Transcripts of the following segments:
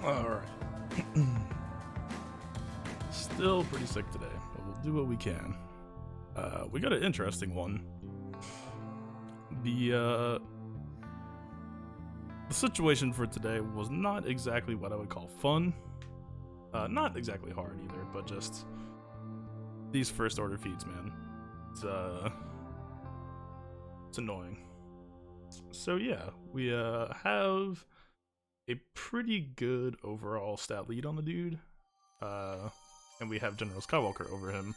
Alright. Still pretty sick today, but we'll do what we can. We got an interesting one. The situation for today was not exactly what I would call fun. Not exactly hard either, but just these first order feeds, man. It's annoying. So yeah, we have a pretty good overall stat lead on the dude. And we have General Skywalker over him.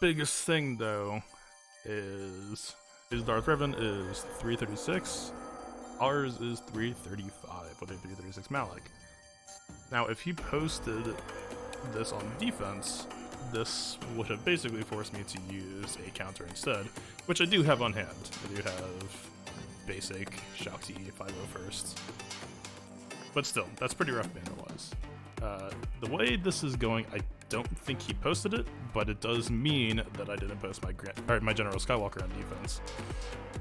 Biggest thing though is his Darth Revan is 336. Ours is 335 with a 336 Malak. Now, if he posted this on defense, this would have basically forced me to use a counter instead, which I do have on hand. I do have basic Shakti 501st. But still, that's pretty rough banner-wise. The way this is going, I don't think he posted it, but it does mean that I didn't post my General Skywalker on defense.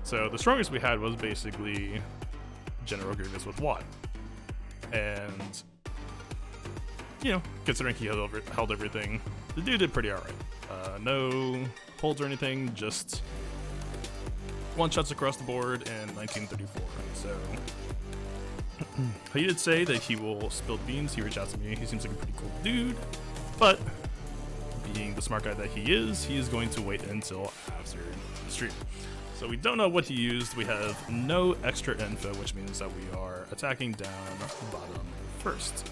So the strongest we had was basically General Grievous with Watt. And, you know, considering he held everything, the dude did pretty alright. No holds or anything, just one-shots across the board in 1934. So he did say that he will spill beans. He reached out to me. He seems like a pretty cool dude, but being the smart guy that he is going to wait until after the stream. So we don't know what he used. We have no extra info, which means that we are attacking down bottom first.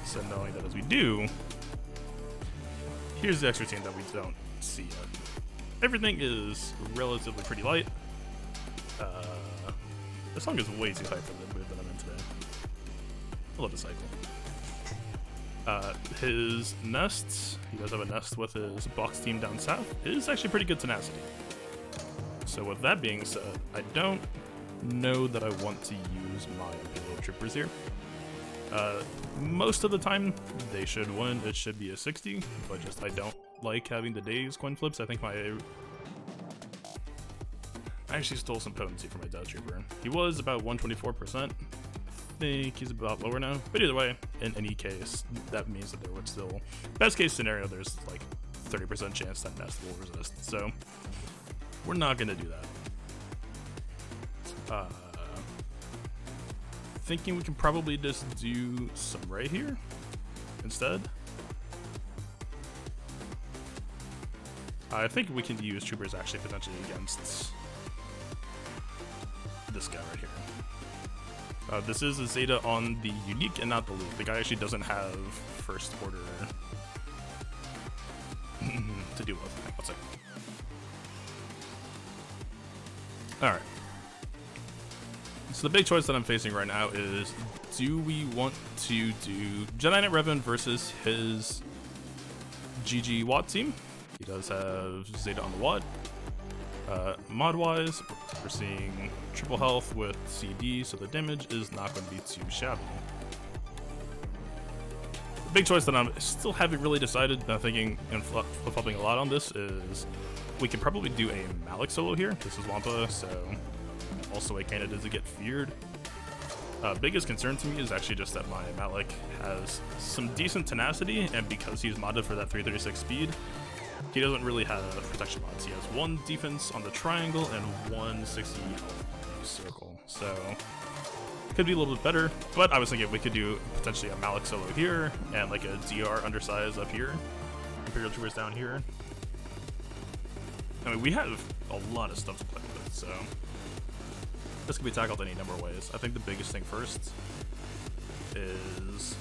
So knowing that as we do, here's the extra team that we don't see yet. Everything is relatively pretty light. This song is way too high for the mood that I'm in today. I love the cycle. His nests, he does have a nest with his box team down south, is actually pretty good tenacity. So with that being said, I don't know that I want to use my Imperial Troopers here. Most of the time, they should win. It should be a 60, but just I don't like having the days coin flips. I think I actually stole some potency from my Death Trooper. He was about 124%. I think he's about lower now. But either way, in any case, that means that there would still, best case scenario, there's like 30% chance that Nest will resist. So we're not gonna do that. Thinking we can probably just do some right here instead. I think we can use troopers actually potentially against this guy right here. This is a Zeta on the unique and not the loot. The guy actually doesn't have first order to deal with. One second. Alright. So the big choice that I'm facing right now is, do we want to do Jedi Knight Revan versus his GG Watt team? He does have Zeta on the Watt. Mod-wise, we're seeing triple health with CD, so the damage is not going to be too shabby. The big choice that I'm still haven't really decided, and I'm thinking and flip-flopping a lot on this, is we could probably do a Malak solo here. This is Wampa, so also a candidate to get feared. Biggest concern to me is actually just that my Malak has some decent tenacity, and because he's modded for that 336 speed, he doesn't really have protection mods. He has one defense on the triangle and 160 health on the circle. So could be a little bit better, but I was thinking we could do potentially a Malak solo here and like a DR undersize up here. Imperial Troopers down here. I mean, we have a lot of stuff to play with, so this can be tackled any number of ways. I think the biggest thing first is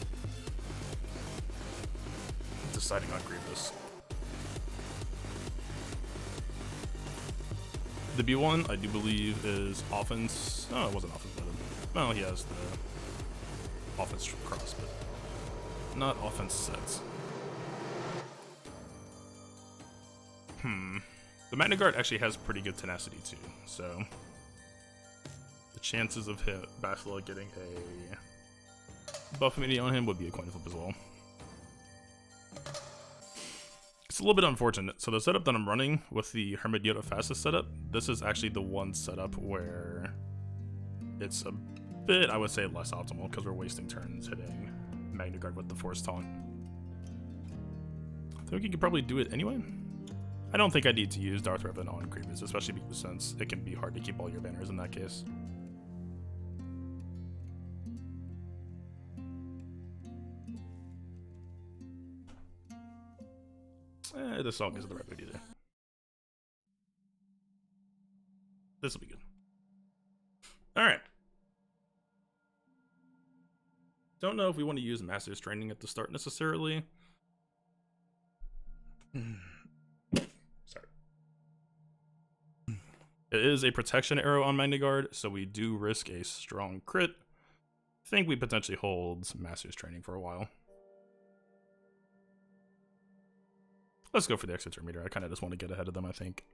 deciding on Grievous. The B1, I do believe, is offense. Oh, it wasn't offense, but well, he has the offense cross, but not offense sets. The Magna Guard actually has pretty good tenacity too, so the chances of Bastila getting a buff mini on him would be a coin flip as well. It's a little bit unfortunate. So the setup that I'm running with the Hermit Yoda fastest setup, this is actually the one setup where it's a bit, I would say, less optimal because we're wasting turns hitting Magna Guard with the Force Taunt. I think you could probably do it anyway. I don't think I need to use Darth Revan on Grievous, especially since it can be hard to keep all your banners in that case. This song isn't the right mood either. This will be good. Alright. Don't know if we want to use Master's Training at the start necessarily. Sorry. It is a protection arrow on Magna Guard, so we do risk a strong crit. I think we potentially hold Master's Training for a while. Let's go for the extra turn meter. I kind of just want to get ahead of them, I think.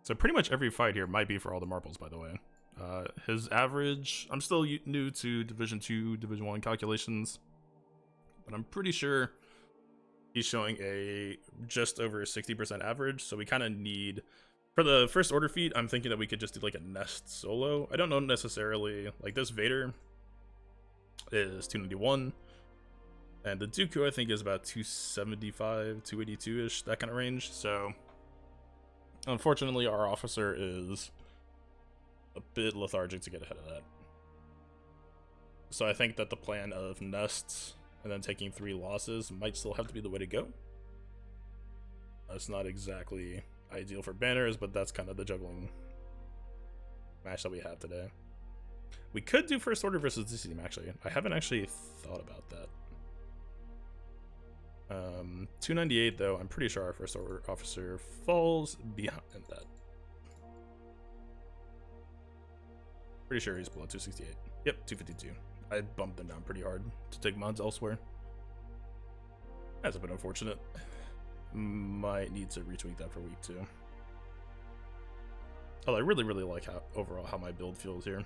So pretty much every fight here might be for all the marbles, by the way. His average, I'm still new to Division 2, Division 1 calculations, but I'm pretty sure he's showing a just over 60% average, so we kind of need, for the first order feat, I'm thinking that we could just do like a nest solo. I don't know necessarily, like this Vader is 291, and the Dooku I think is about 275, 282-ish, that kind of range, so unfortunately our officer is a bit lethargic to get ahead of that. So I think that the plan of nests and then taking 3 losses might still have to be the way to go. That's not exactly ideal for banners, but that's kind of the juggling match that we have today. We could do first order versus this team, actually. I haven't actually thought about that. 298 though, I'm pretty sure our first order officer falls behind that. Pretty sure he's below 268. Yep, 252. I bumped him down pretty hard to take mods elsewhere. That's a bit unfortunate. Might need to retweak that for week 2. Although I really like how overall how my build feels here.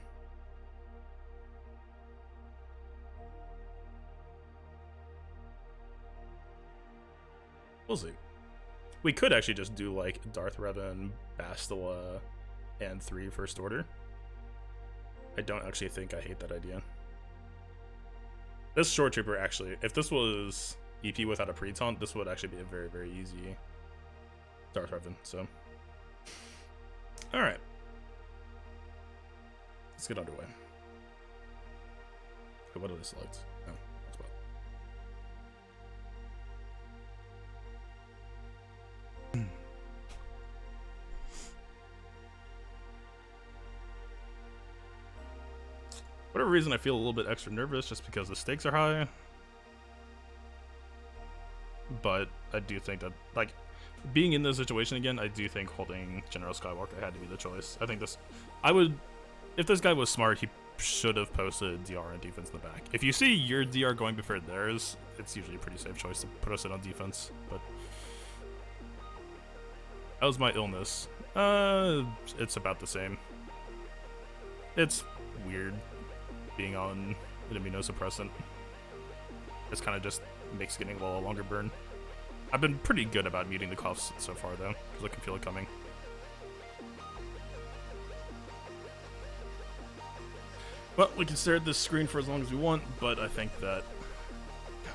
We'll see. We could actually just do like Darth Revan, Bastila, and 3 first order. I don't actually think I hate that idea. This short trooper actually, if this was EP without a pre-taunt, this would actually be a very easy Darth Revan, so. Alright. Let's get underway. Okay, what do they select? Oh, that's what. Whatever reason, I feel a little bit extra nervous just because the stakes are high. But I do think that, like, being in this situation again, I do think holding General Skywalker had to be the choice. I think this, I would, if this guy was smart, he should have posted DR and defense in the back. If you see your DR going before theirs, it's usually a pretty safe choice to put us in on defense. But that was my illness. It's about the same. It's weird being on an immunosuppressant. It's kind of just makes getting a longer burn. I've been pretty good about muting the coughs so far though, because I can feel it coming. Well, we can stare at this screen for as long as we want, but I think that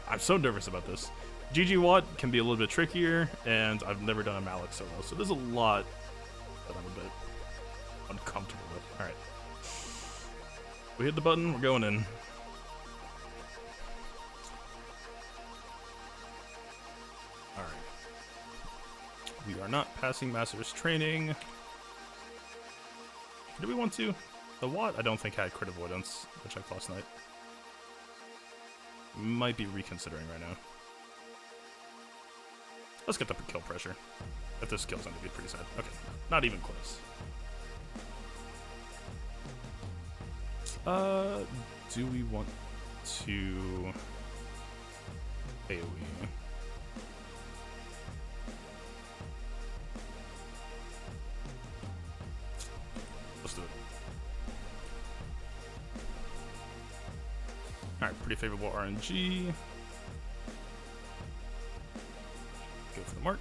I'm so nervous about this. GG Watt can be a little bit trickier, and I've never done a Malik solo, so there's a lot that I'm a bit uncomfortable with. Alright. We hit the button, we're going in. Alright. We are not passing Master's Training. Do we want to? The Watt, I don't think had crit avoidance. I checked last night. Might be reconsidering right now. Let's get the kill pressure. If this kill's gonna be pretty sad. Okay, not even close. Do we want to AoE? Let's do it. Alright, pretty favorable RNG. Go for the mark.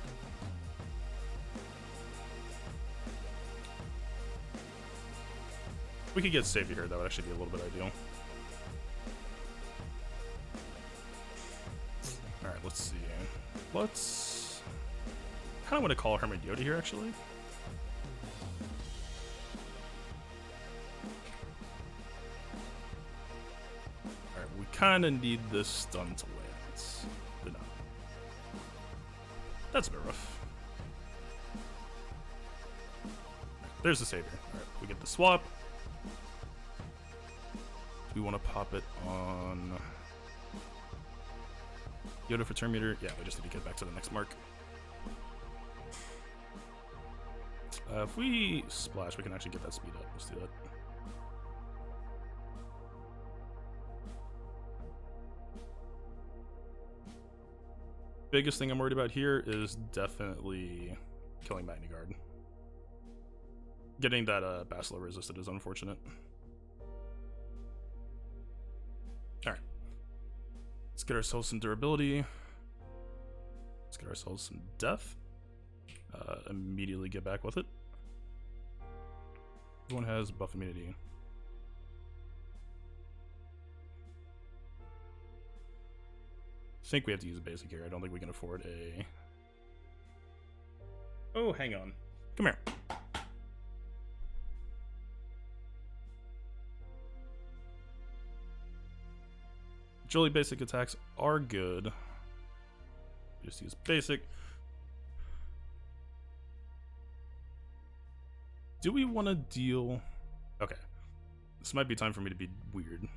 We could get Savior here, that would actually be a little bit ideal. Alright, let's see. Let's... kind of want to call Hermione here, actually. Alright, we kind of need this stun to land. Did not. That's a bit rough. There's the Savior. Alright, we get the swap. Do we want to pop it on Yoda for turn meter? Yeah, we just need to get back to the next mark. If we splash, we can actually get that speed up. Let's do that. Biggest thing I'm worried about here is definitely killing Magniguard. Getting that Basilar resisted is unfortunate. Alright. Let's get ourselves some durability. Let's get ourselves some death. Immediately get back with it. Everyone has buff immunity. I think we have to use a basic here. I don't think we can afford a... Oh, hang on. Come here. Agility basic attacks are good. Just use basic. Do we want to deal... Okay. This might be time for me to be weird.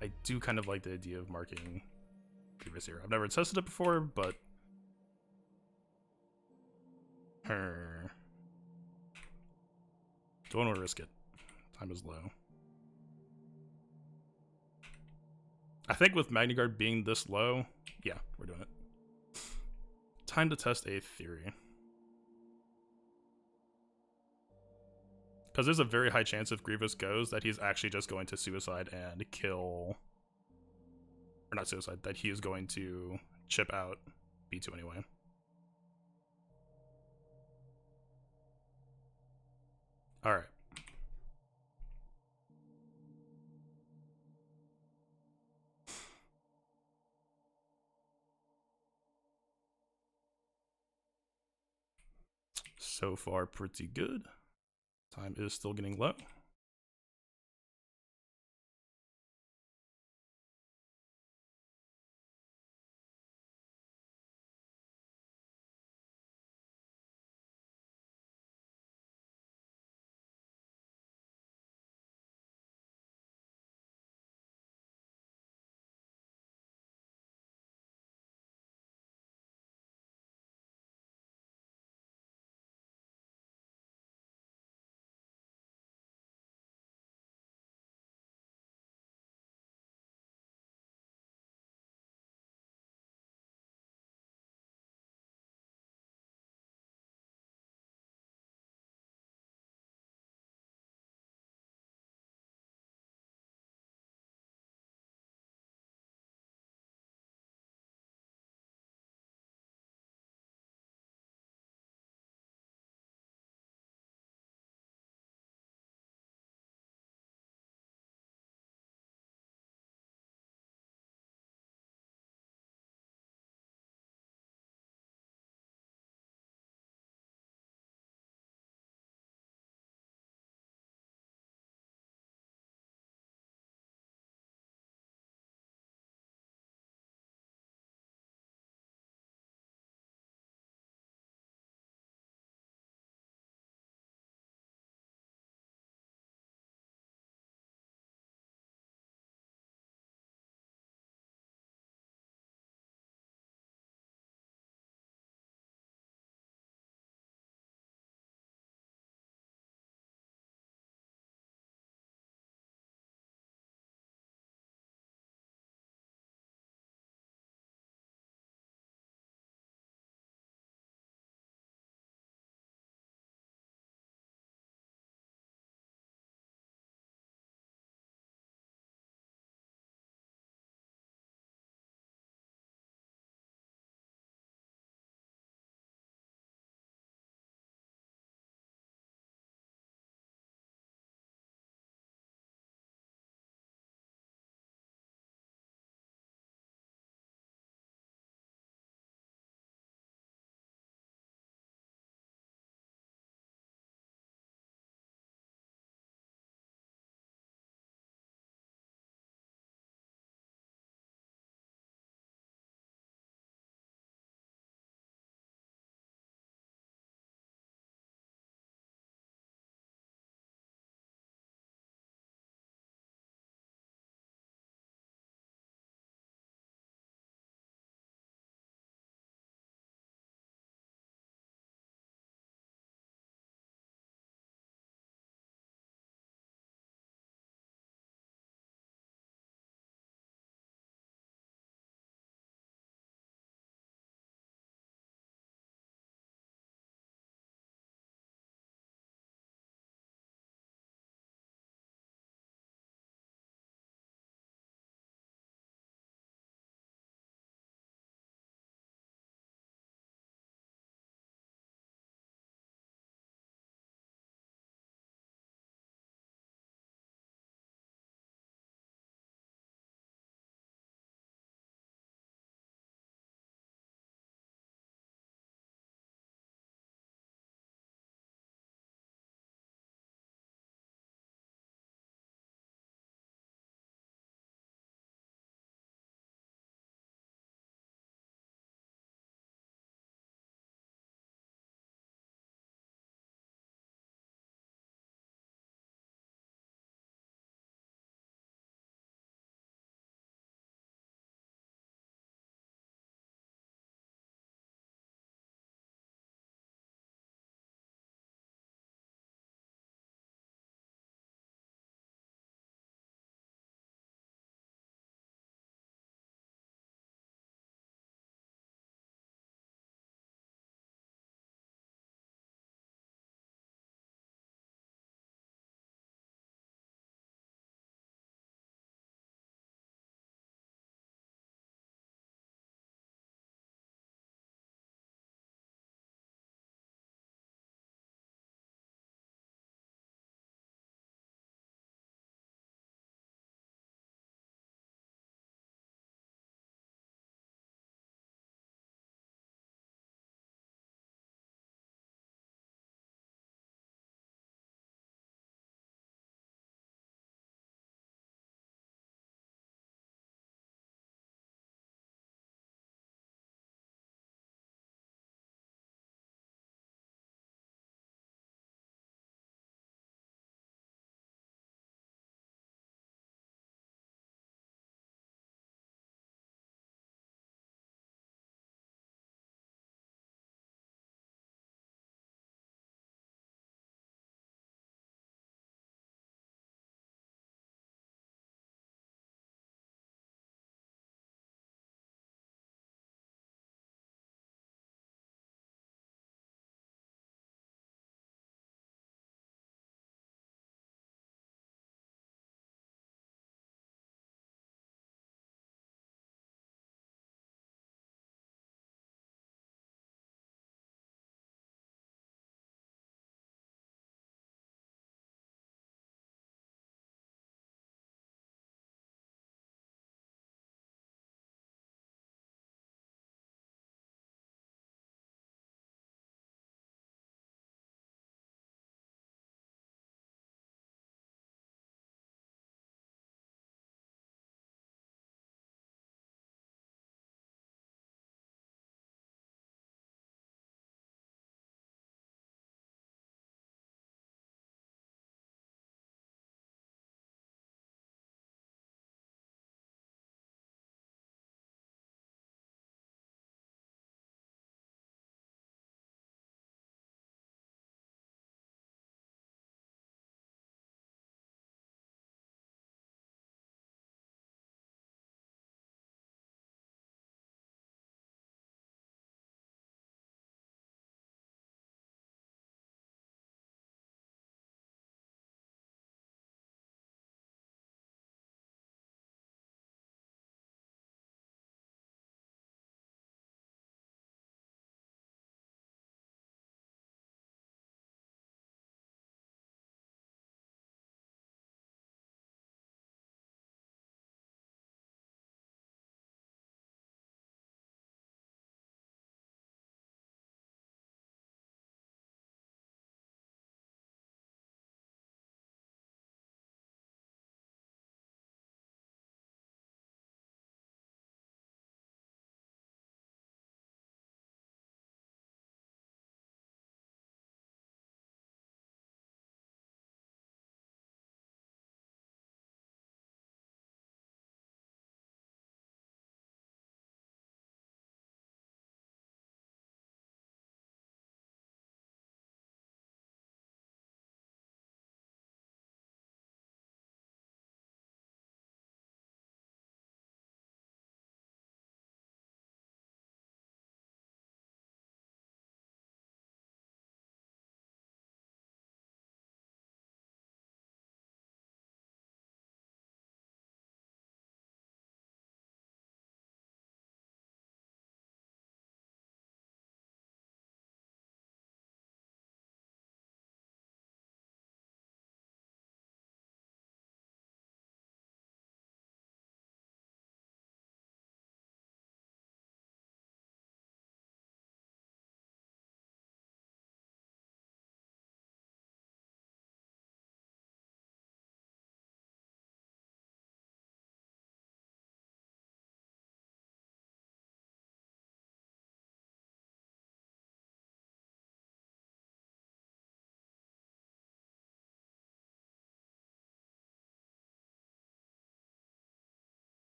I do kind of like the idea of marking Grievous here. I've never tested it before, but... Don't want to risk it. Time is low. I think with Magniguard being this low, yeah, we're doing it. Time to test a theory. Because there's a very high chance if Grievous goes that he's actually just going to suicide and kill... Or not suicide, that he is going to chip out B2 anyway. Alright. So far, pretty good. Time is still getting low.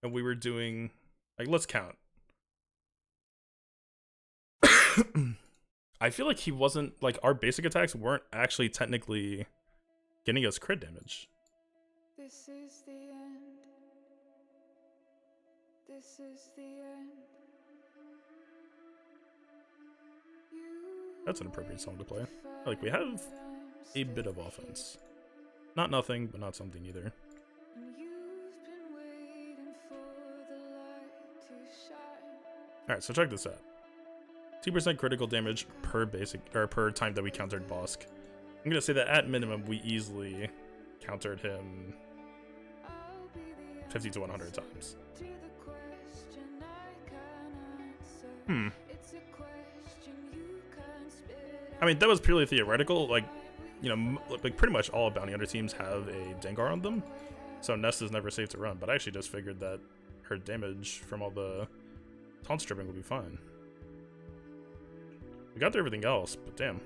and we were doing, like, let's count. I feel like he wasn't, like, our basic attacks weren't actually technically getting us crit damage. This is the end. This is the end. That's an appropriate song to play. Like, we have a bit of offense. Not nothing, but not something either. Alright, so check this out. 2% critical damage per basic, or per time that we countered Bosk. I'm gonna say that at minimum we easily countered him 50 to 100 times. I mean, that was purely theoretical. Like, you know, like pretty much all bounty hunter teams have a Dengar on them, so Nest is never safe to run. But I actually just figured that her damage from all the taunt stripping will be fine. We got through everything else, but damn.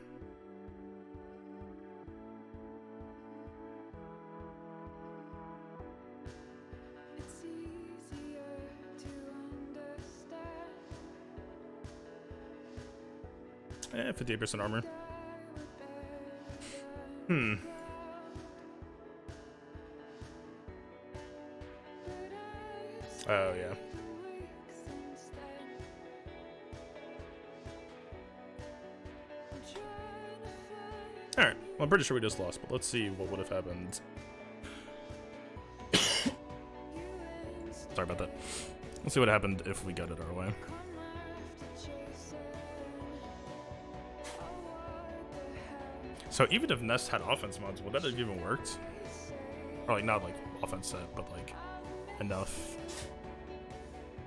Eh, 58% armor. Oh, yeah. Alright, well, I'm pretty sure we just lost, but let's see what would have happened. Sorry about that. Let's see what happened if we got it our way. So even if Nest had offense mods, would that have even worked? Or like, not like offense set, but like enough.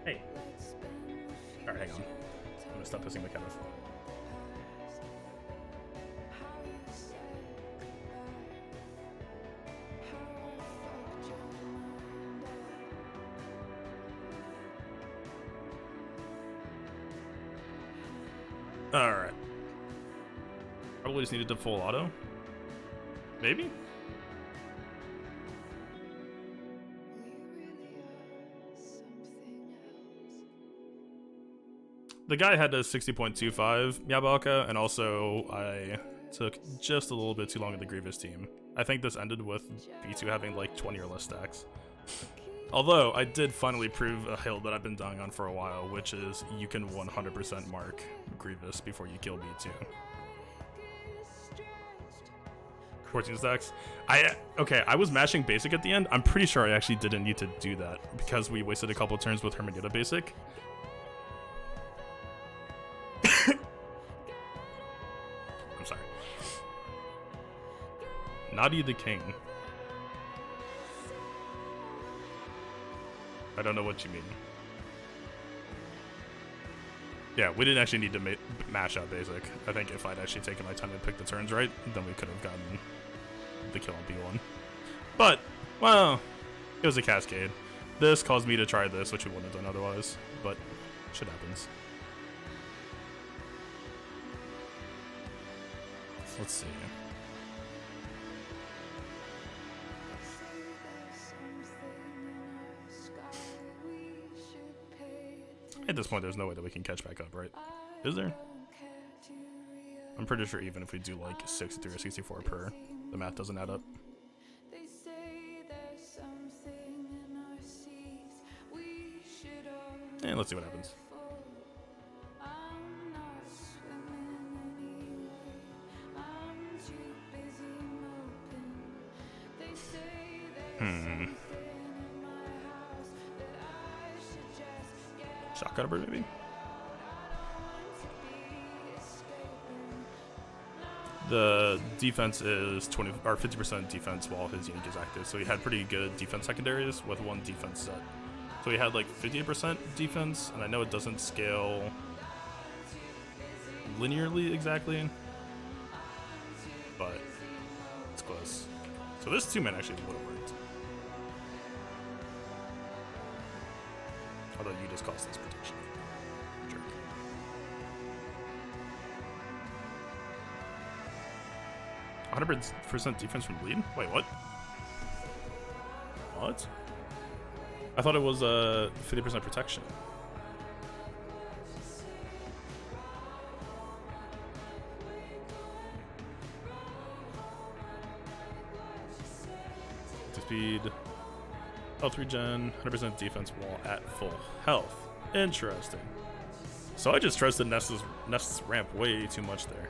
Hey. Alright, hang on. I'm gonna stop pissing my cat off. Alright. Probably just needed to full auto. Maybe? The guy had a 60.25 Yabalka, and also I took just a little bit too long in the Grievous team. I think this ended with B2 having like 20 or less stacks. Although, I did finally prove a hill that I've been dying on for a while, which is you can 100% mark Grievous before you kill B2. 14 stacks. Okay, I was mashing basic at the end. I'm pretty sure I actually didn't need to do that because we wasted a couple turns with Hermanita basic. I'm sorry. Naughty the King. I don't know what you mean. Yeah, we didn't actually need to mash out basic. I think if I'd actually taken my time and picked the turns right, then we could have gotten the kill on B1. But, well, it was a cascade. This caused me to try this, which we wouldn't have done otherwise, but shit happens. So let's see. At this point, there's no way that we can catch back up, right? Is there? I'm pretty sure even if we do like 63 or 64 per, the math doesn't add up. And let's see what happens. Shotgun bird, maybe? The defense is 20 or 50% defense while his unique is active, so he had pretty good defense secondaries with one defense set. So he had like 58% defense, and I know it doesn't scale linearly exactly, but it's close. So this two-man actually would have worked. Although you just cost this protection. Jerk. %100% defense from lead? Wait, what? What? I thought it was 50% protection. Speed, health regen, 100% defense while at full health. Interesting. So I just trusted Nest's ramp way too much there.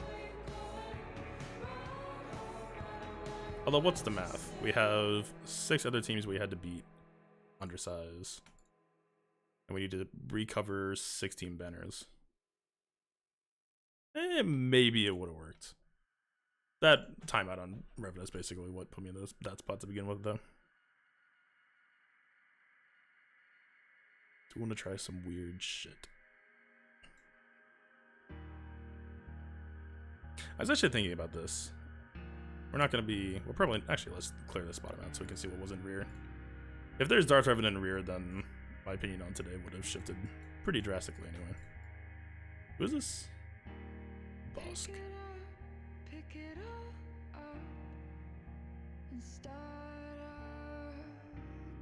Although, what's the math? We have 6 other teams we had to beat undersize. And we need to recover 16 banners. Maybe it would have worked. That timeout on Revenant is basically what put me in that spot to begin with, though. Do want to try some weird shit. I was actually thinking about this. We're not going to be... We're probably... Actually, let's clear this bottom out so we can see what was in rear. If there's Darth Revenant in rear, then my opinion on today would have shifted pretty drastically anyway. Who is this? Bosk. Pick it up and start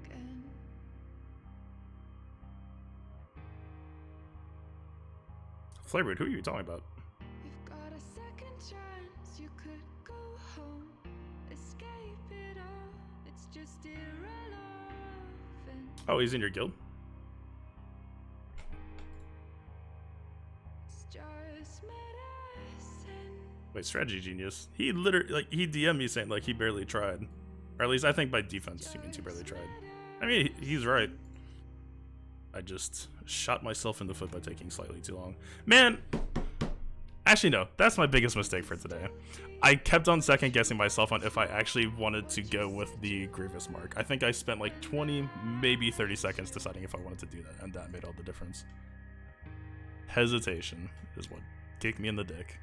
again. Flavored, who are you talking about? You've got a second chance, you could go home, escape it all, it's just irrelevant. Oh, he's in your guild? It's just medicine. Wait, strategy genius. He literally, like, he DM'd me saying, like, he barely tried. Or at least I think by defense he means he barely tried. I mean, he's right. I just shot myself in the foot by taking slightly too long. Man! Actually, no. That's my biggest mistake for today. I kept on second guessing myself on if I actually wanted to go with the Grievous mark. I think I spent like 20, maybe 30 seconds deciding if I wanted to do that, and that made all the difference. Hesitation is what kicked me in the dick.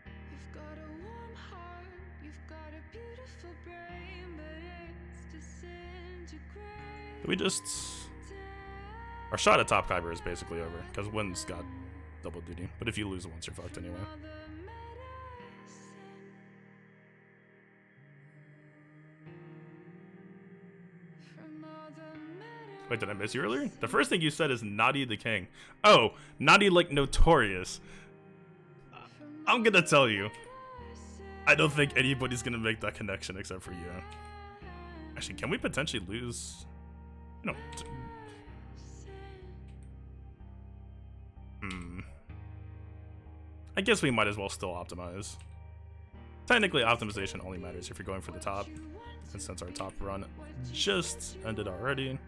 You've got a warm heart, you've got a beautiful brain, but it's disintegrating. We just... Our shot at top Kyber is basically over, because Wynn's got double duty. But if you lose once, you're fucked anyway. Wait, did I miss you earlier? The first thing you said is Naughty the King. Oh, Naughty like Notorious. I'm gonna tell you. I don't think anybody's gonna make that connection except for you. Actually, can we potentially lose? No. I guess we might as well still optimize. Technically, optimization only matters if you're going for the top. And since our top run just ended already,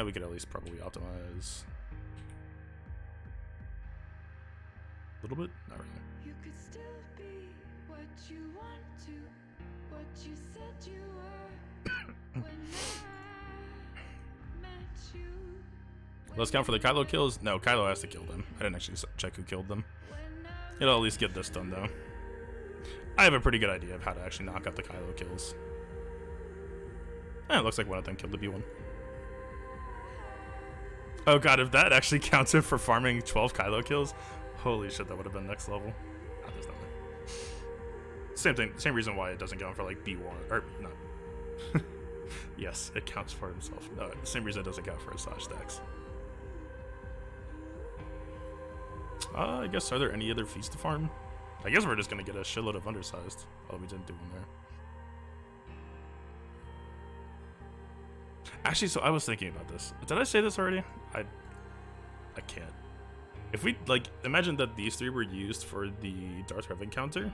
we could at least probably optimize a little bit. Not really. You could still be what you want to, what you said you were when I met you. Let's count for the Kylo kills. No, Kylo has to kill them. I didn't actually check who killed them. It'll at least get this done, though. I have a pretty good idea of how to actually knock out the Kylo kills. It looks like one of them killed the B1. Oh god, if that actually counted for farming 12 Kylo kills, holy shit, that would have been next level. Oh, there's no way. Same thing, same reason why it doesn't count for like B1, or no. Yes, it counts for himself. No, same reason it doesn't count for his slash stacks. I guess, are there any other feats to farm? I guess we're just gonna get a shitload of undersized. Oh, we didn't do one there. Actually, so I was thinking about this. Did I say this already? I can't. If we, like, imagine that these three were used for the Darth Revan counter. I'm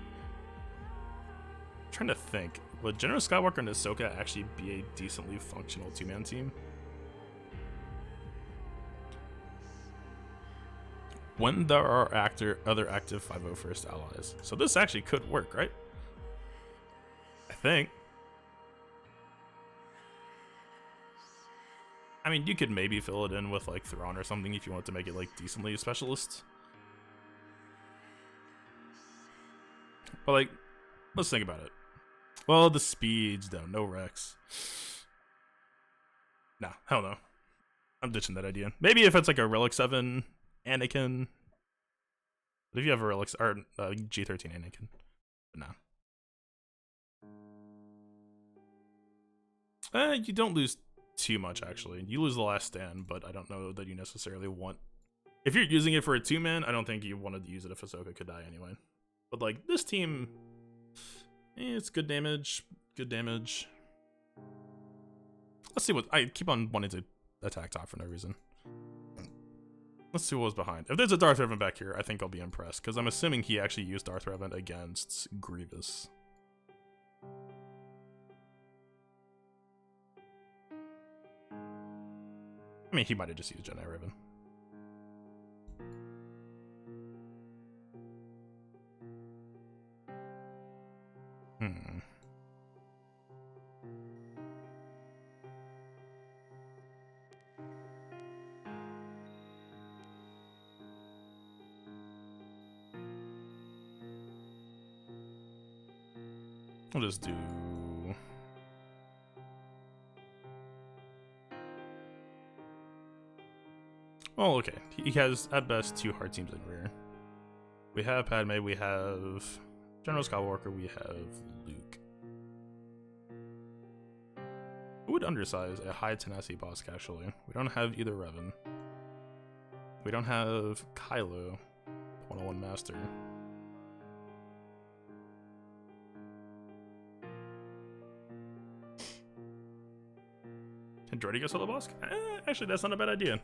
trying to think. Would General Skywalker and Ahsoka actually be a decently functional two-man team? When there are other active 501st allies. So this actually could work, right? I think. I mean, you could maybe fill it in with like Thrawn or something if you want to make it like decently a specialist. But like, let's think about it. Well, the speeds though, no Rex. Nah, hell no. I'm ditching that idea. Maybe if it's like a Relic 7 Anakin. But if you have a Relic or G13 Anakin, but nah. You don't lose too much, actually. You lose the last stand, but I don't know that you necessarily want... If you're using it for a 2-man, I don't think you wanted to use it if Ahsoka could die anyway. But, like, this team... it's good damage. Good damage. Let's see what... I keep on wanting to attack top for no reason. Let's see what was behind. If there's a Darth Revan back here, I think I'll be impressed, because I'm assuming he actually used Darth Revan against Grievous. I mean, he might have just used Jedi Revan. I'll just do... Well, okay. He has, at best, 2 hard teams in rear. We have Padme, we have General Skywalker, we have Luke. Who would undersize a high tenacity boss, actually? We don't have either Revan. We don't have Kylo, 101 Master. Can Droidy go solo boss? Actually, that's not a bad idea.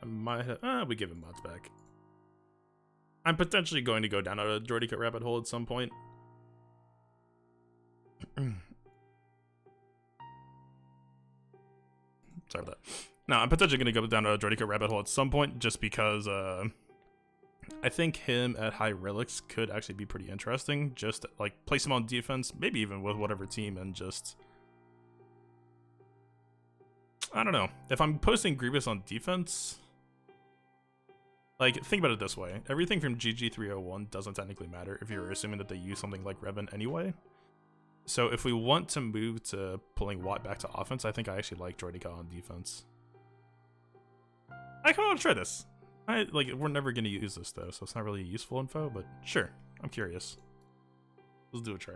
I might have... we give him mods back. I'm potentially going to go down a Droidy rabbit hole at some point. Sorry about that. No, I'm potentially going to go down a Droidy rabbit hole at some point, just because I think him at high relics could actually be pretty interesting. Just like place him on defense, maybe even with whatever team, and just... I don't know. If I'm posting Grievous on defense... Like, think about it this way. Everything from GG301 doesn't technically matter if you're assuming that they use something like Revan anyway. So if we want to move to pulling Watt back to offense, I think I actually like Droidy on defense. I kind of want to try this. We're never going to use this, though, so it's not really useful info, but sure. I'm curious. Let's do a try.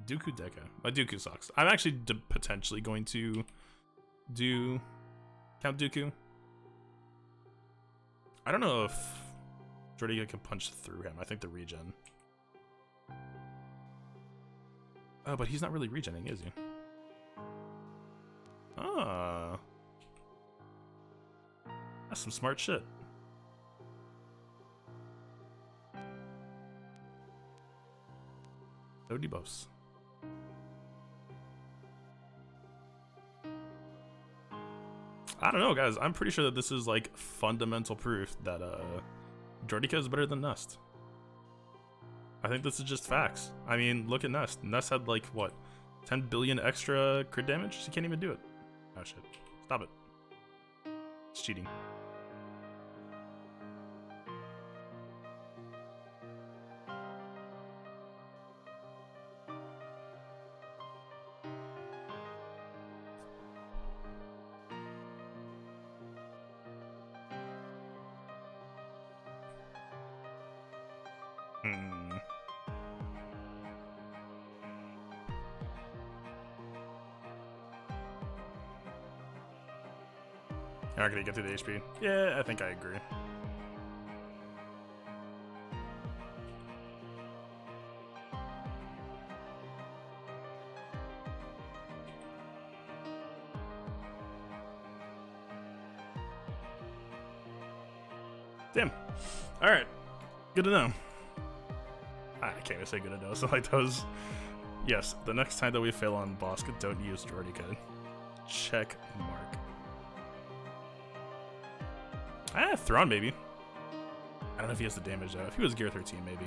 Dooku Deca. My Dooku sucks. I'm actually potentially going to do Count Dooku. I don't know if Droidy can punch through him. I think the regen. Oh, but he's not really regening, is he? Ah. That's some smart shit. No debuffs. I don't know, guys. I'm pretty sure that this is like fundamental proof that Droidy is better than Nest. I think this is just facts. I mean, look at Nest. Nest had like what, 10 billion extra crit damage? She can't even do it. Oh shit. Stop it. It's cheating. You're not gonna get through the HP. Yeah, I think I agree. Damn. Alright. Good to know. I can't even say good to know. So like those. Yes, the next time that we fail on boss, don't use Droidy code. Check mark. Thrawn maybe. I don't know if he has the damage though. If he was Gear 13 maybe.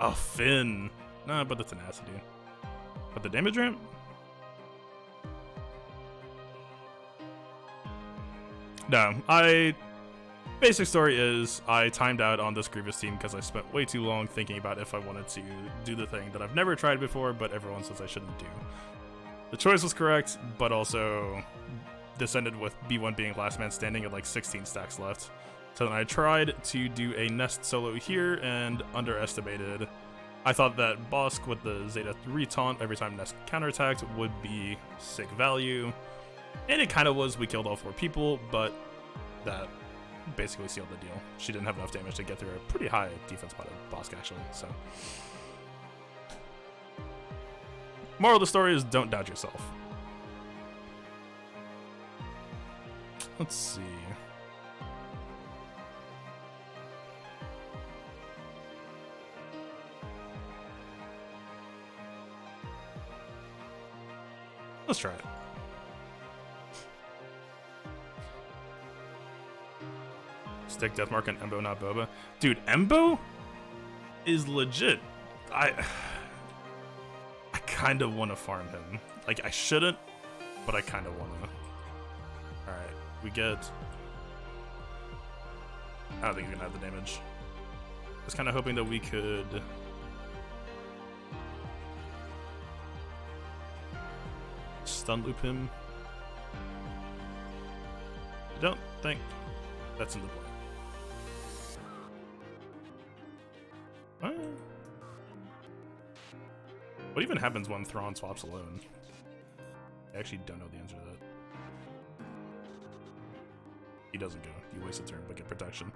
Oh, Finn. Nah, but the tenacity. But the damage ramp? No, basic story is I timed out on this Grievous team because I spent way too long thinking about if I wanted to do the thing that I've never tried before, but everyone says I shouldn't do. The choice was correct, but also this ended with B1 being last man standing at like 16 stacks left. So then I tried to do a Nest solo here and underestimated I thought that Bosk with the Zeta 3 taunt every time Nest counterattacked would be sick value. And it kind of was. We killed all 4 people, but that basically sealed the deal. She didn't have enough damage to get through a pretty high defense by Bosk, actually. So, moral of the story is don't doubt yourself. Let's see. Let's try it. Stick Deathmark on Embo, not Boba. Dude, Embo is legit. I kind of want to farm him. Like, I shouldn't, but I kind of want to. Alright, we get... I don't think he's going to have the damage. I was kind of hoping that we could... stun loop him. I don't think that's in the play. What even happens when Thrawn swaps alone? I actually don't know the answer to that. He doesn't go. You waste a turn but get protection.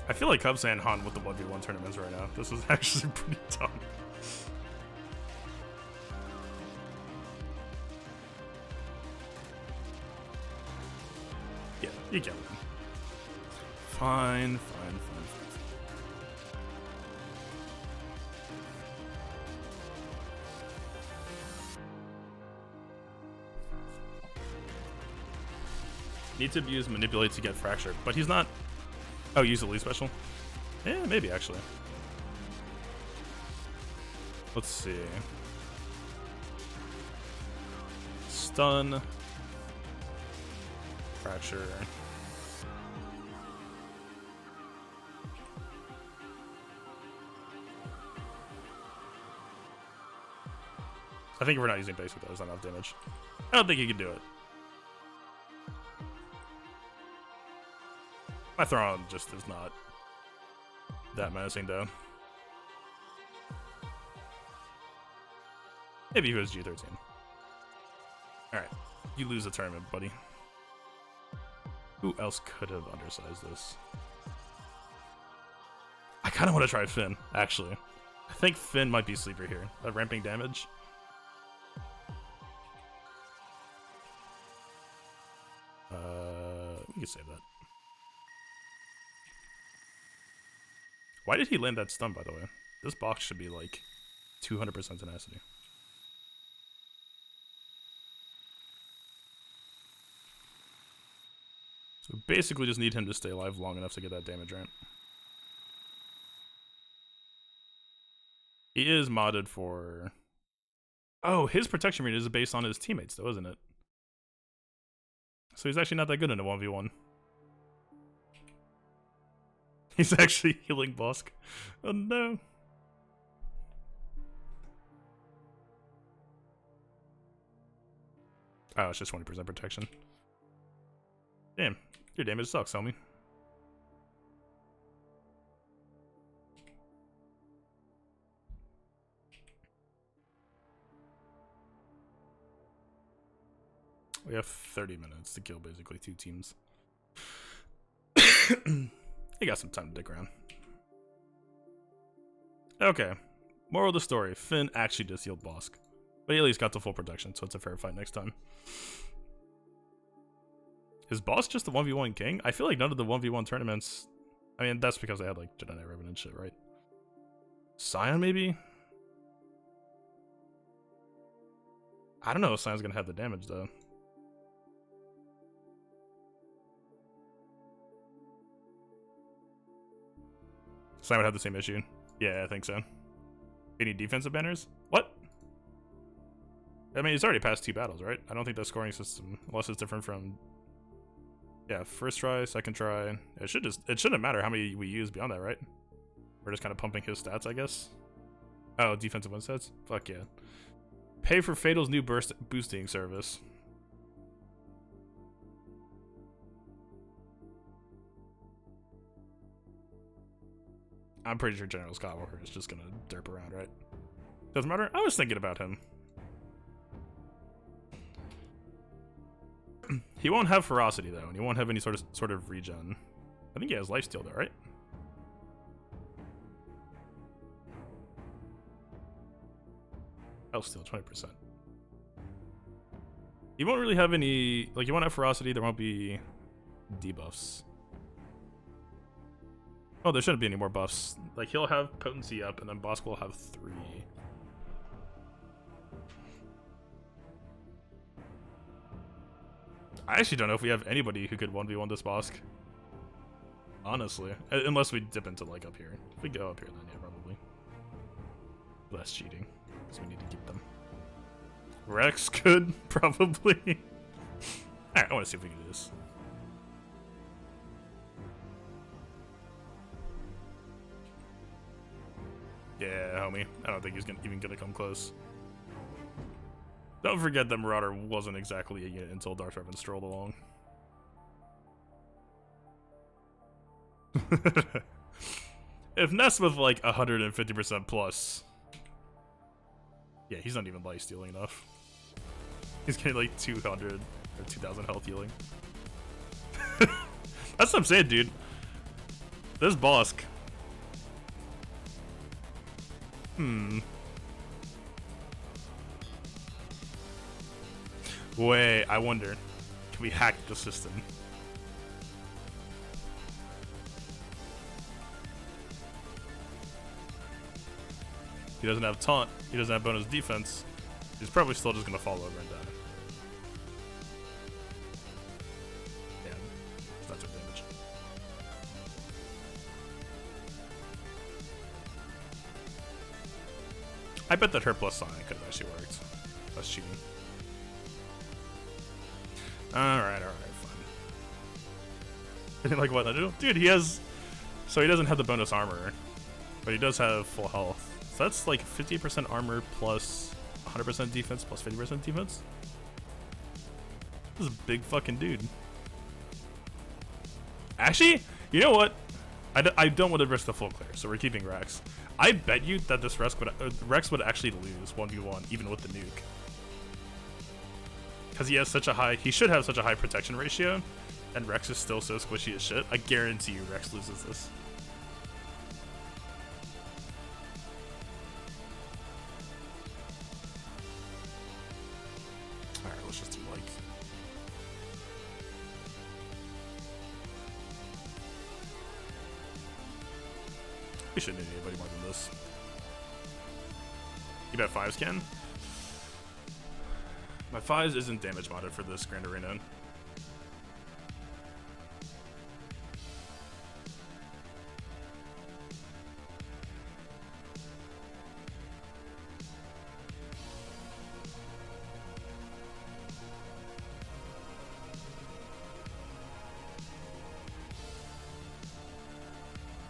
I feel like Cubs and Han with the 1v1 tournaments right now. This is actually pretty dumb. Yeah, you get one. Fine. Need to use Manipulate to get Fracture, but he's not... Oh, use the Elite Special? Yeah, maybe, actually. Let's see. Stun. Fracture. I think if we're not using basic, that was not enough damage. I don't think he can do it. My Thrawn just is not that menacing, though. Maybe he was G13. Alright, you lose the tournament, buddy. Who else could have undersized this? I kind of want to try Finn, actually. I think Finn might be sleeper here. Ramping damage. We can save that. Why did he land that stun, by the way? This box should be like 200% tenacity. So we basically just need him to stay alive long enough to get that damage ramp. He is modded for... Oh, his protection rate is based on his teammates, though, isn't it? So he's actually not that good in a 1v1. He's actually healing Bosk. Oh no. Oh, it's just 20% protection. Damn, your damage sucks, homie. We have 30 minutes to kill basically 2 teams. You got some time to dick around. Okay. Moral of the story. Finn actually just healed Bosk. But he at least got the full protection, so it's a fair fight next time. Is Bosk just the 1v1 king? I feel like none of the 1v1 tournaments... I mean, that's because they had, like, Jedi Revenant and shit, right? Scion, maybe? I don't know if Scion's gonna have the damage, though. Scion would have the same issue. Yeah, I think so. Any defensive banners? What? I mean, he's already passed 2 battles, right? I don't think the scoring system, unless it's different from, yeah, first try, second try. It shouldn't matter how many we use beyond that, right? We're just kind of pumping his stats, I guess. Oh, defensive win stats? Fuck yeah. Pay for Fatal's new boosting service. I'm pretty sure General Skywalker is just gonna derp around, right? Doesn't matter. I was thinking about him. He won't have ferocity though, and he won't have any sort of regen. I think he has lifesteal though, right? Health steal 20%. He won't really have any, like, he won't have ferocity. There won't be debuffs. Oh, there shouldn't be any more buffs. Like, he'll have potency up, and then Bosk will have 3. I actually don't know if we have anybody who could 1v1 this Bosk. Honestly. Unless we dip into, like, up here. If we go up here, then yeah, probably. Less cheating. Because we need to keep them. Rex could, probably. Alright, I want to see if we can do this. Yeah, homie. I don't think he's even gonna come close. Don't forget that Marauder wasn't exactly a unit until Darth Revan strolled along. If Ness with like 150% plus. Yeah, he's not even life stealing enough. He's getting like 200 or 2000 health healing. That's what I'm saying, dude. This Bosk. Wait, I wonder. Can we hack the system? He doesn't have taunt. He doesn't have bonus defense. He's probably still just gonna fall over and die. Yeah, that's our damage. I bet that her plus sign could have actually worked. That's cheating. Alright, fine. Like what? Dude, he has. So he doesn't have the bonus armor, but he does have full health. So that's like 50% armor plus 100% defense plus 50% defense. This is a big fucking dude. Actually, you know what? I don't want to risk the full clear, so we're keeping Rex. I bet you that this Rex would actually lose 1v1 even with the nuke. Because he has such a high, he should have such a high protection ratio, and Rex is still so squishy as shit. I guarantee you Rex loses this. Alright, let's just do like... We shouldn't need anybody more than this. You bet 5s can? My 5s isn't damage modded for this Grand Arena.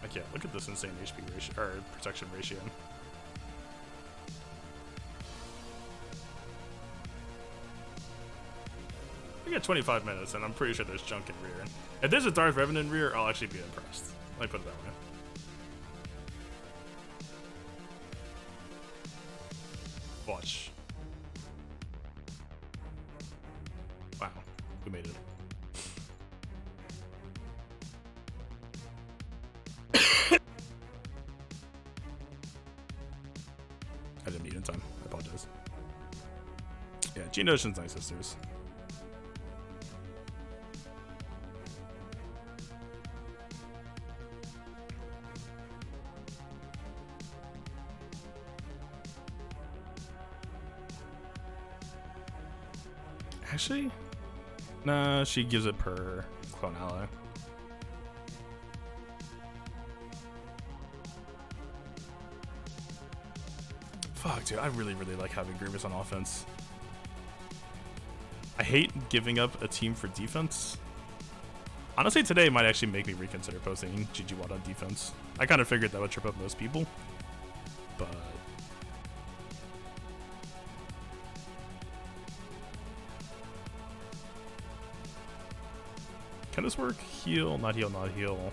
Like, yeah, look at this insane HP ratio, or protection ratio. We got 25 minutes, and I'm pretty sure there's junk in rear. If there's a Darth Revan in rear, I'll actually be impressed. Let me put it that way. Watch. Wow, we made it. I didn't mute in time. I apologize. Yeah, Geonosian's nice sisters. Actually, nah, she gives it per clone ally. Fuck, dude, I really like having Grievous on offense. hate giving up a team for defense. Honestly, today might actually make me reconsider posting GG Watt on defense. I kind of figured that would trip up most people, but can this work? Heal, not heal, not heal.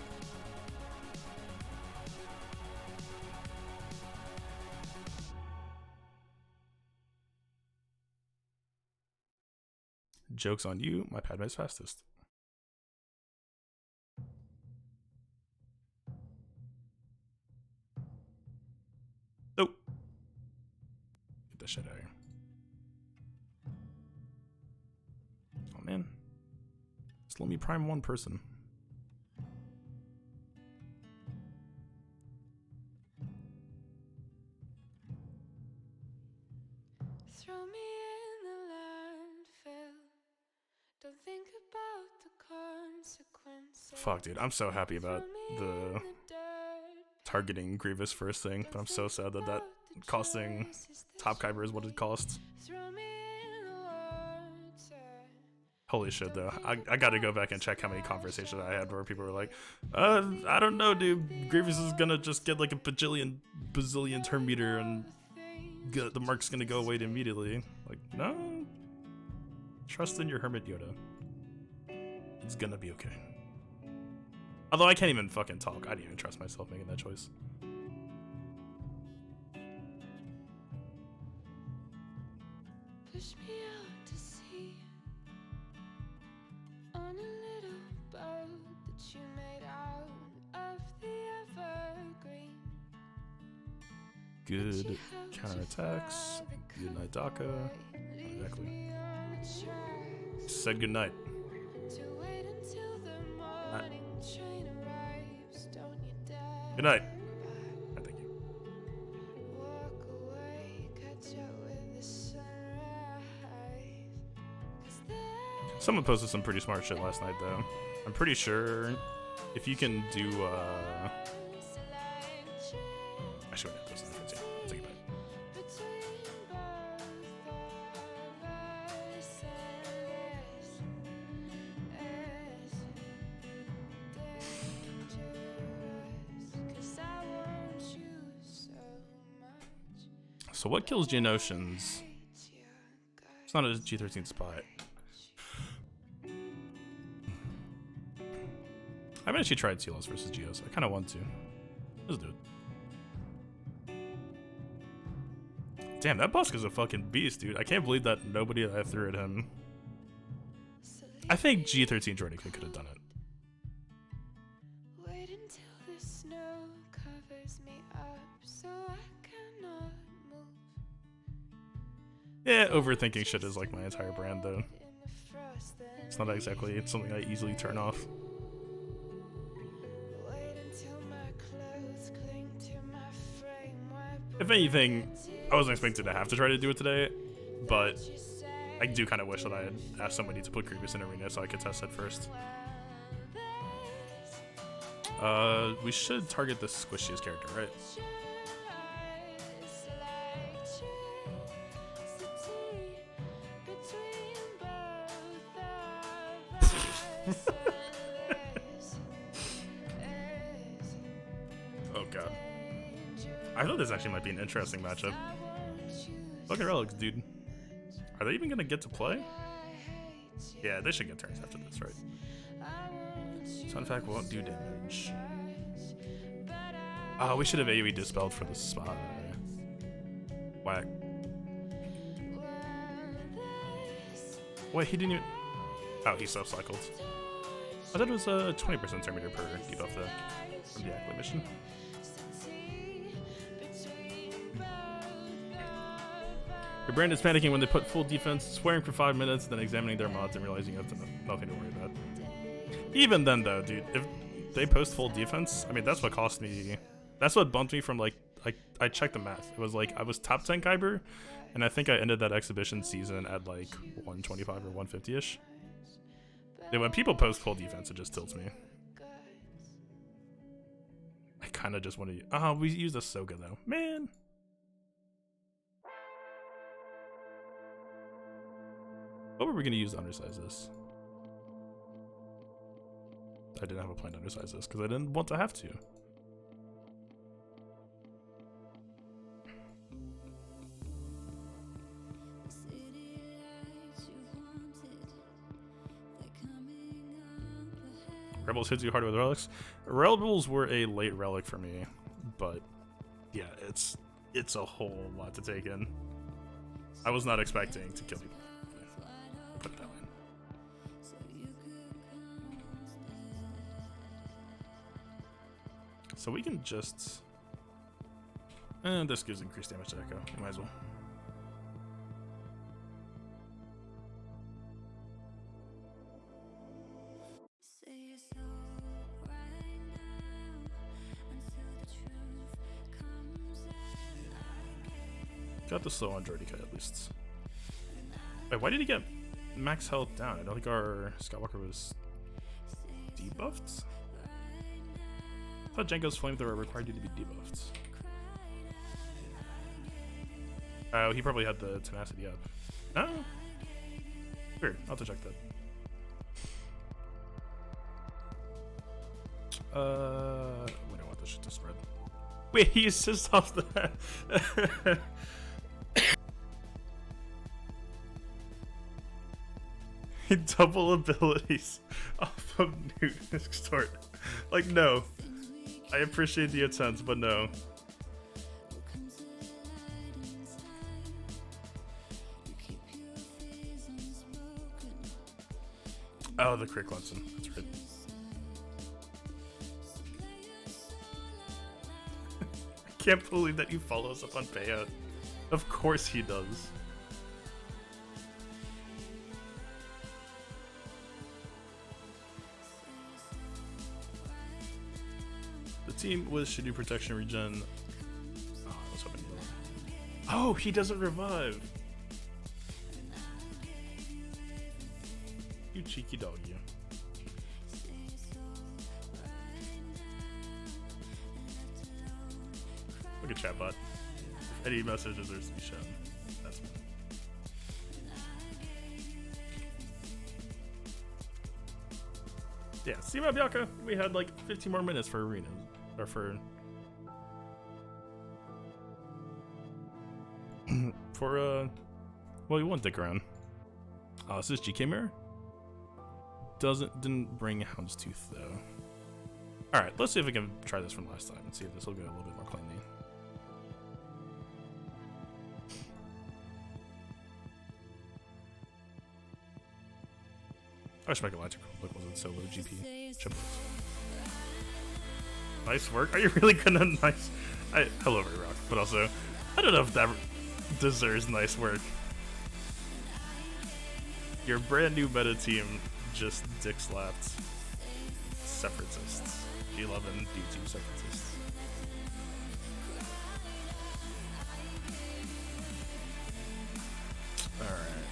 Joke's on you, my Padme's fastest. Nope. Get that shit out of here. Oh man. Just let me prime one person. Throw me in the landfill. Don't think about the consequences. Fuck, dude, I'm so happy about the targeting Grievous first thing, but I'm so sad that that costing top Kyber is what it costs. Holy shit, though. I gotta go back and check how many conversations I had where people were like, I don't know, dude. Grievous is gonna just get like a bazillion turn meter and the mark's gonna go away immediately. Like, no. Trust in your Hermit Yoda. It's gonna be okay. Although I can't even fucking talk. I didn't even trust myself making that choice. Push me out to sea on a little boat that you made out of the evergreen. Good counterattacks. Good night, Daka. Not exactly. Said good night. Good night. I thank you. Someone posted some pretty smart shit last night, though. I'm pretty sure if you can do, actually, wait, that's not fancy. Take it back. So what kills Geonosians? It's not a G13 spot. I haven't actually tried Telos versus Geos. I kind of want to. Let's do it. Damn, that Busk is a fucking beast, dude. I can't believe that nobody that I threw at him. I think G13 Jordan could have done it. Wait until the snow covers me up so I cannot move. Yeah, overthinking shit is like my entire brand, though. It's not exactly something I easily turn off. If anything, I wasn't expecting to have to try to do it today, but I do kind of wish that I had asked somebody to put Grievous in arena so I could test it first. We should target the squishiest character, right? Oh god. I thought this actually might be an interesting matchup. Fucking relics, dude. Are they even gonna get to play? Yeah, they should get turns after this, right? Sun Fact won't do damage. Oh, we should have AoE dispelled for the spot. Whack. Wait, he didn't even... Oh, he self-cycled. I thought it was a 20% turn meter per debuff from the Ackley mission. Your brand is panicking when they put full defense, swearing for 5 minutes, then examining their mods and realizing you have nothing to worry about. Even then, though, dude, if they post full defense, I mean, that's what cost me. That's what bumped me from, like, I checked the math. It was like I was top 10 Kyber, and I think I ended that exhibition season at like 125 or 150-ish. And when people post full defense, it just tilts me. I kind of just want to... Oh, we used Ahsoka, though. Man. How are we gonna use to undersize this? I didn't have a plan to undersize this because I didn't want to have to. Rebels hits you harder with relics. Rebels were a late relic for me, but yeah, it's a whole lot to take in. I was not expecting to kill people. Put it that way. So we can just, and this gives increased damage to Echo. We might as well. Got the slow on Jordy Cut at least. Wait, why did he get max health down? I don't think our Skywalker was debuffed. I thought Jango's flamethrower required you to be debuffed. Oh, he probably had the tenacity up. No? Weird. I'll have to check that. We don't want this shit to spread. Wait, he assists off the... Double abilities off of Newt Extort. Like, no. I appreciate the attempt, but no. Oh, the crit Clemson. That's right. I can't believe that he follows up on payout. Of course he does. The team with Shadow Protection regen. Oh, I was hoping. Oh, he doesn't revive. You cheeky dog, you. Look at chatbot. If any message deserves to be shown, that's me. Yeah, see my Bianca? We had like 15 more minutes for arena. Or for... well, we won't dick around. This is GK Mirror. Didn't bring Houndstooth though. Alright, let's see if we can try this from last time and see if this will go a little bit more cleanly. I should make a lighter look, wasn't so low GP. Triplets. Nice work. Are you really gonna nice? Hello, Rock, but also, I don't know if that deserves nice work. Your brand new meta team just dick slapped separatists. G11 D2 separatists. Alright.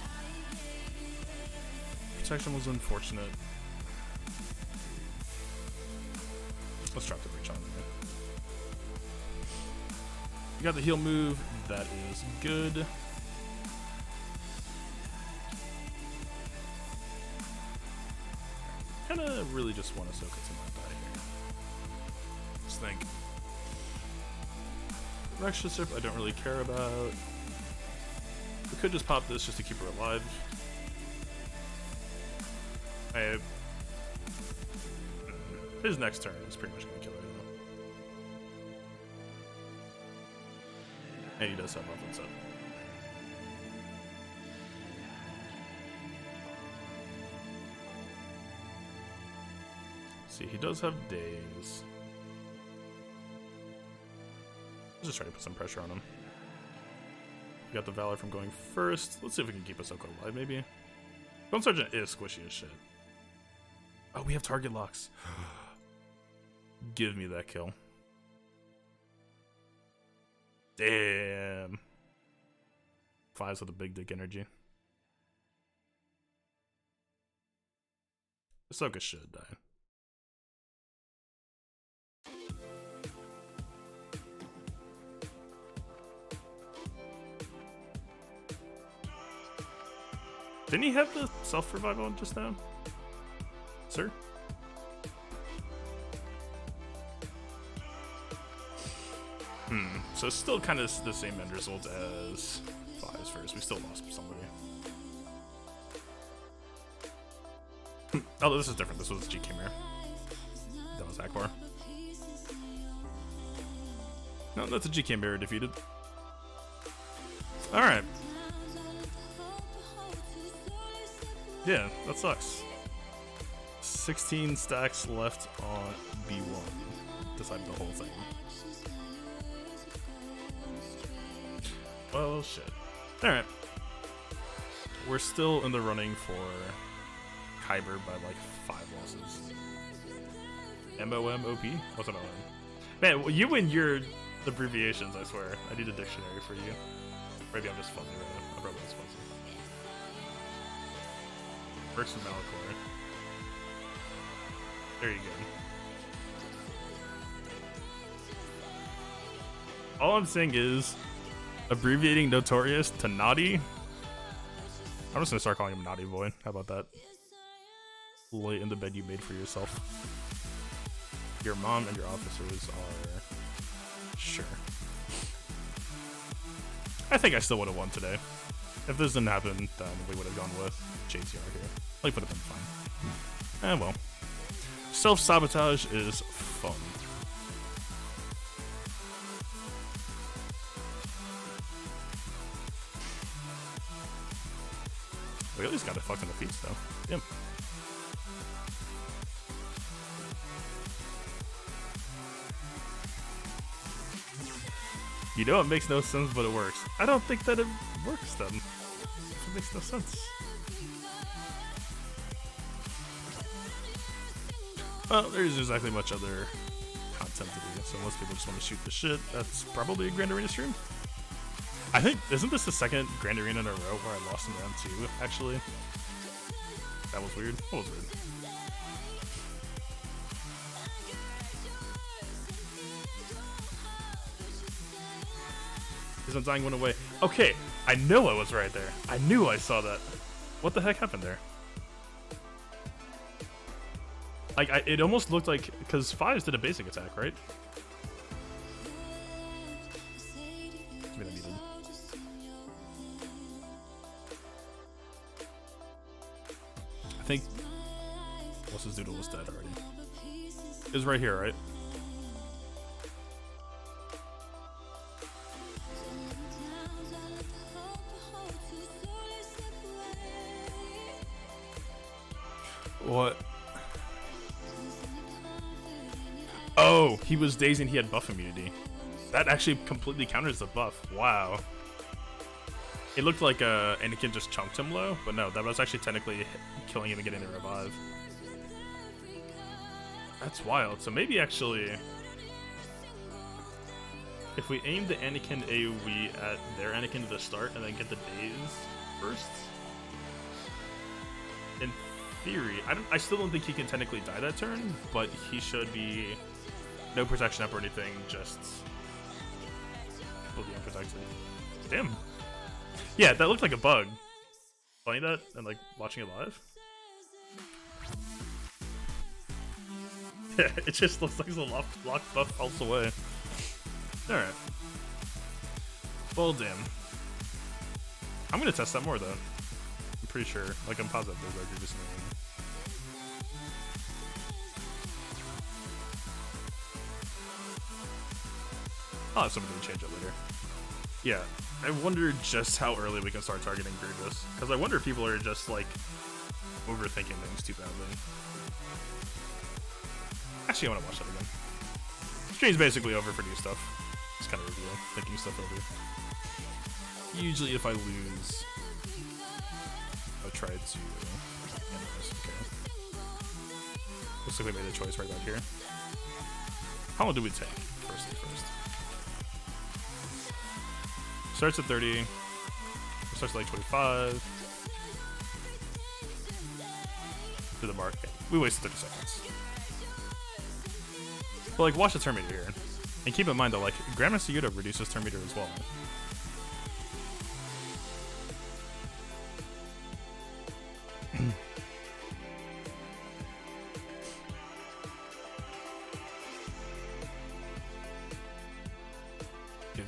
Protection was unfortunate. Let's drop the breach on there. You got the heal move. That is good. Kinda really just want to soak it to not die here. Let's think. Extra sip I don't really care about. We could just pop this just to keep her alive. His next turn is pretty much gonna kill her though. And he does have offense up. See, he does have days. Let's just try to put some pressure on him. We got the Valor from going first. Let's see if we can keep Ahsoka alive, maybe. Bone Sergeant is squishy as shit. Oh, we have target locks. Give me that kill. Damn. Fives with a big dick energy. Ahsoka should die. Didn't he have the self-revive on just now? Sir? So it's still kind of the same end result as 5's first. We still lost somebody. Oh, this is different. This was GK mirror. That was Akbar. No, that's a GK mirror defeated. Alright. Yeah, that sucks. 16 stacks left on B1. Decided the whole thing. Well, shit. Alright. We're still in the running for Kyber by like 5 losses. MOMOP? What's an OM? Man, you and your abbreviations, I swear. I need a dictionary for you. Maybe I'm just fuzzy right now. I'm probably just fuzzy. Works with Malachor. There you go. All I'm saying is, abbreviating Notorious to Naughty. I'm just gonna start calling him Naughty Boy. How about that? Lay in the bed you made for yourself. Your mom and your officers are... Sure. I think I still would have won today. If this didn't happen, then we would have gone with JTR here. Like, would have been fine. Eh, well. Self-sabotage is fun. We at least got it fucking defeats though. Yep. You know it makes no sense, but it works. I don't think that it works then. It makes no sense. Well, there's exactly much other content to do, so most people just want to shoot the shit. That's probably a Grand Arena stream. I think, isn't this the second Grand Arena in a row where I lost in round 2, actually? That was weird. What was weird? His Undying went away. Okay, I know I was right there. I knew I saw that. What the heck happened there? Like, it almost looked like, because 5's did a basic attack, right? I mean, I needed. I think what's his doodle was dead already. It was right here, right? What? Oh, he was dazed and he had buff immunity. That actually completely counters the buff. Wow. It looked like Anakin just chunked him low, but no, that was actually technically killing him and getting the revive. That's wild. So maybe actually, if we aim the Anakin AoE at their Anakin at the start and then get the daze first, in theory, I still don't think he can technically die that turn, but he should be no protection up or anything, just completely unprotected. Damn. Yeah, that looked like a bug. Playing that and like watching it live. Yeah, it just looks like the lock buff falls away. Alright. Well, damn. I'm gonna test that more though. I'm pretty sure. Like, I'm positive there's a just I'll have somebody change it later. Yeah, I wonder just how early we can start targeting Grievous. Because I wonder if people are just, like, overthinking things too badly. Actually, I want to watch that again. Stream's basically over for new stuff. Just kind of review, thinking stuff over. Usually if I lose, I'll try to analyze. Okay. Looks like we made a choice right back here. How long do we take? First thing first. Starts at 30. Starts at like 25. To the mark. Okay. We wasted 30 seconds. But like, watch the turn meter here. And keep in mind that like, Grandmaster Yuta reduces turn meter as well.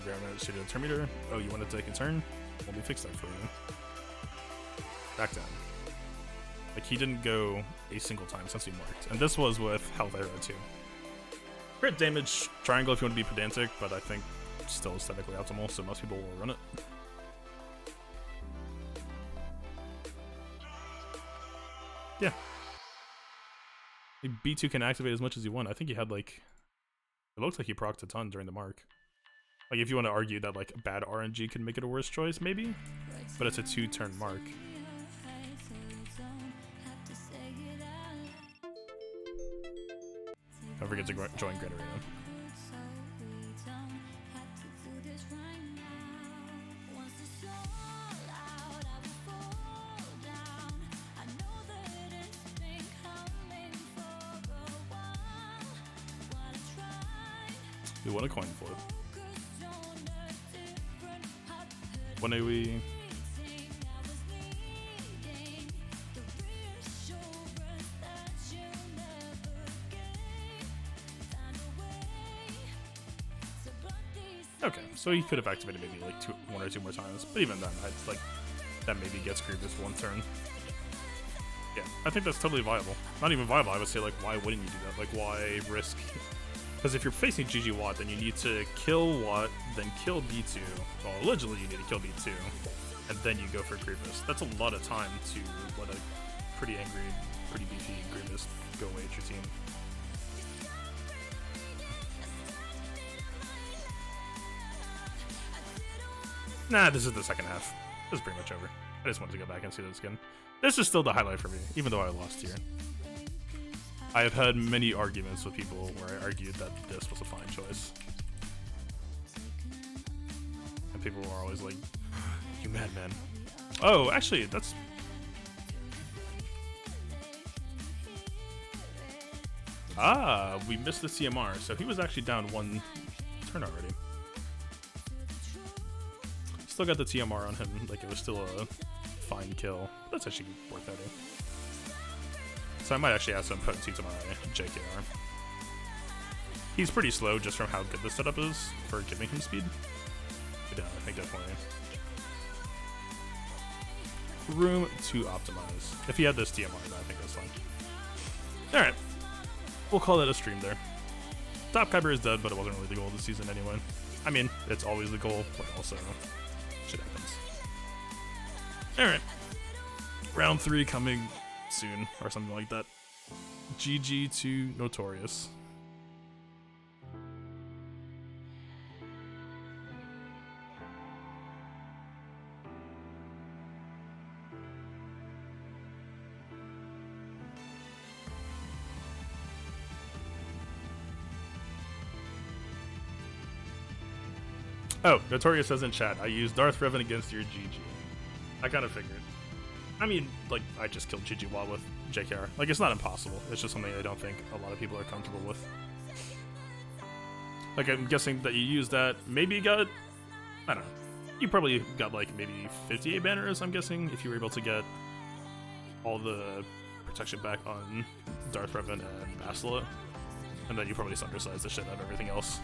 Ground Studio turn meter. Oh, you want to take a turn? Let me fix that for you. Back down. Like, he didn't go a single time since he marked. And this was with Health Arrow too. Crit damage triangle if you want to be pedantic, but I think still aesthetically optimal, so most people will run it. Yeah. B2 can activate as much as you want. I think he had like... It looks like he procced a ton during the mark. Like, if you want to argue that like bad RNG can make it a worse choice, maybe? But it's a 2-turn mark. Don't forget to join Great Arena. We want a coin flip. When are we? Okay, so he could have activated maybe like 1 or 2 more times, but even then, I'd like that maybe gets Grievous 1 turn. Yeah, I think that's totally viable. Not even viable, I would say, like, why wouldn't you do that? Like, why risk? Because if you're facing GG Watt, then you need to kill Watt, then kill B2. Well, allegedly you need to kill B2, and then you go for Grievous. That's a lot of time to let a pretty angry, pretty beefy Grievous go away at your team. Nah, this is the second half. This is pretty much over. I just wanted to go back and see this again. This is still the highlight for me, even though I lost here. I have had many arguments with people where I argued that this was a fine choice. And people were always like, you madman. Oh, actually, that's... Ah, we missed the CMR, so he was actually down 1 turn already. Still got the TMR on him, like it was still a fine kill. That's actually worth noting. So I might actually add some potency to my JKR. He's pretty slow just from how good the setup is for giving him speed. But yeah, I think definitely room to optimize. If he had this TMR, then I think that's fine. Alright. We'll call it a stream there. Top Kyber is dead, but it wasn't really the goal of the season anyway. I mean, it's always the goal, but also shit happens. Alright. Round 3 coming soon, or something like that. GG to Notorious. Oh, Notorious says in chat, I used Darth Revan against your GG. I kind of figured. I mean, like, I just killed GG Wall with JKR. Like, it's not impossible. It's just something I don't think a lot of people are comfortable with. Like, I'm guessing that you used that. Maybe you got... I don't know. You probably got, like, maybe 58 banners, I'm guessing, if you were able to get all the protection back on Darth Revan and Bastila. And then you probably undersized the shit out of everything else.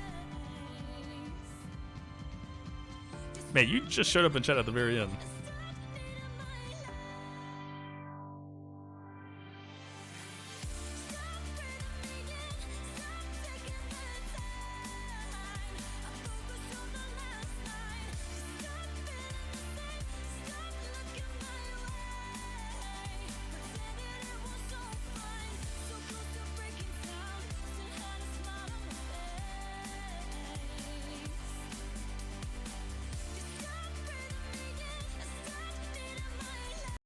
Man, you just showed up in chat at the very end.